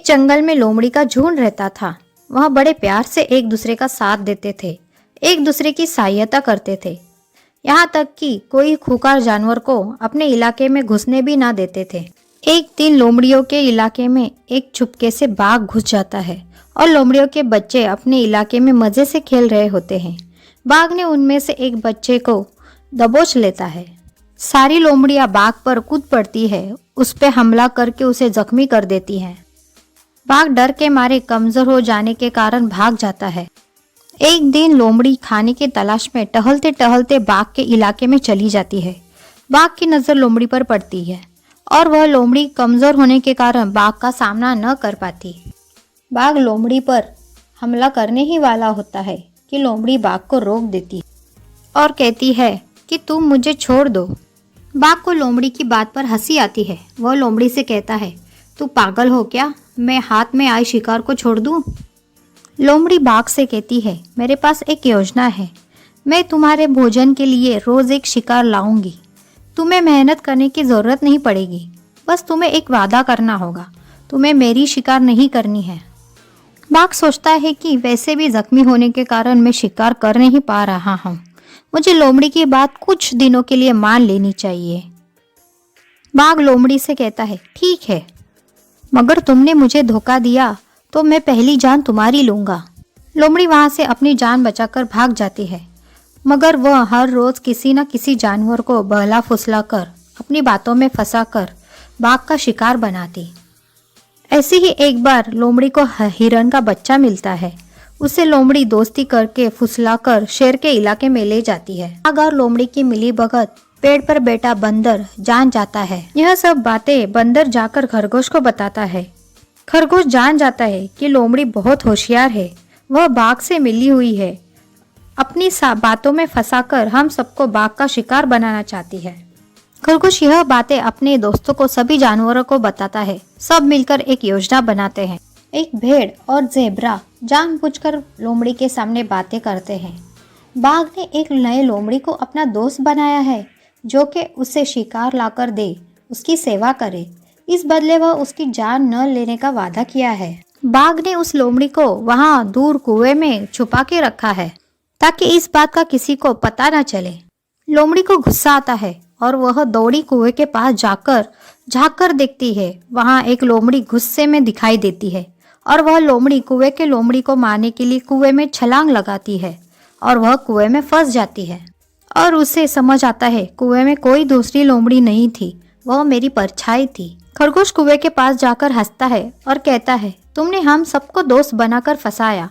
जंगल में लोमड़ी का झुंड रहता था। वह बड़े प्यार से एक दूसरे का साथ देते थे, एक दूसरे की सहायता करते थे, यहाँ तक कि कोई खूंखार जानवर को अपने इलाके में घुसने भी ना देते थे। एक दिन लोमड़ियों के इलाके में एक चुपके से बाघ घुस जाता है और लोमड़ियों के बच्चे अपने इलाके में मजे से खेल रहे होते हैं। बाघ ने उनमें से एक बच्चे को दबोच लेता है। सारी लोमड़ियां बाघ पर कूद पड़ती है, उस पे हमला करके उसे जख्मी कर देती हैं। बाघ डर के मारे कमजोर हो जाने के कारण भाग जाता है। एक दिन लोमड़ी खाने की तलाश में टहलते टहलते बाघ के इलाके में चली जाती है। बाघ की नजर लोमड़ी पर पड़ती है और वह लोमड़ी कमजोर होने के कारण बाघ का सामना न कर पाती। बाघ लोमड़ी पर हमला करने ही वाला होता है कि लोमड़ी बाघ को रोक देती और कहती है कि तुम मुझे छोड़ दो। बाघ को लोमड़ी की बात पर हंसी आती है। वह लोमड़ी से कहता है, तू पागल हो क्या? मैं हाथ में आए शिकार को छोड़ दूं? लोमड़ी बाघ से कहती है, मेरे पास एक योजना है। मैं तुम्हारे भोजन के लिए रोज एक शिकार लाऊंगी। तुम्हें मेहनत करने की जरूरत नहीं पड़ेगी, बस तुम्हें एक वादा करना होगा। तुम्हें मेरी शिकार नहीं करनी है। बाघ सोचता है कि वैसे भी जख्मी होने के कारण मैं शिकार कर नहीं पा रहा हूँ, मुझे लोमड़ी की बात कुछ दिनों के लिए मान लेनी चाहिए। बाघ लोमड़ी से कहता है, ठीक है, मगर तुमने मुझे धोखा दिया तो मैं पहली जान तुम्हारी लूंगा। लोमड़ी वहां से अपनी जान बचाकर भाग जाती है, मगर वह हर रोज किसी न किसी जानवर को बहला फुसला कर अपनी बातों में फंसाकर बाघ का शिकार बनाती। ऐसी ही एक बार लोमड़ी को हिरन का बच्चा मिलता है। उसे लोमड़ी दोस्ती करके फुसलाकर शेर के इलाके में ले जाती है। बाघ और लोमड़ी की मिलीभगत पेड़ पर बैठा बंदर जान जाता है। यह सब बातें बंदर जाकर खरगोश को बताता है। खरगोश जान जाता है कि लोमड़ी बहुत होशियार है, वह बाघ से मिली हुई है, अपनी बातों में फंसाकर हम सबको बाघ का शिकार बनाना चाहती है। खरगोश यह बातें अपने दोस्तों को, सभी जानवरों को बताता है। सब मिलकर एक योजना बनाते हैं। एक भेड़ और ज़ेब्रा जानबूझकर लोमड़ी के सामने बातें करते हैं। बाघ ने एक नए लोमड़ी को अपना दोस्त बनाया है, जो कि उसे शिकार लाकर दे, उसकी सेवा करे। इस बदले वह उसकी जान न लेने का वादा किया है। बाघ ने उस लोमड़ी को वहां दूर कुएं में छुपा के रखा है, ताकि इस बात का किसी को पता न चले। लोमड़ी को गुस्सा आता है और वह दौड़ी कुएं के पास जाकर झांक देखती है। वहां एक लोमड़ी गुस्से में दिखाई देती है और वह लोमड़ी कुएं के लोमड़ी को मारने के लिए कुएं में छलांग लगाती है और वह कुएं में फंस जाती है। और उसे समझ आता है कुएं में कोई दूसरी लोमड़ी नहीं थी, वह मेरी परछाई थी। खरगोश कुएं के पास जाकर हंसता है और कहता है, तुमने हम सबको दोस्त बनाकर फंसाया।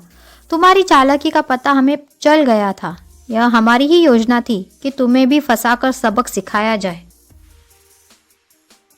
तुम्हारी चालाकी का पता हमें चल गया था। यह हमारी ही योजना थी कि तुम्हें भी फंसाकर सबक सिखाया जाए।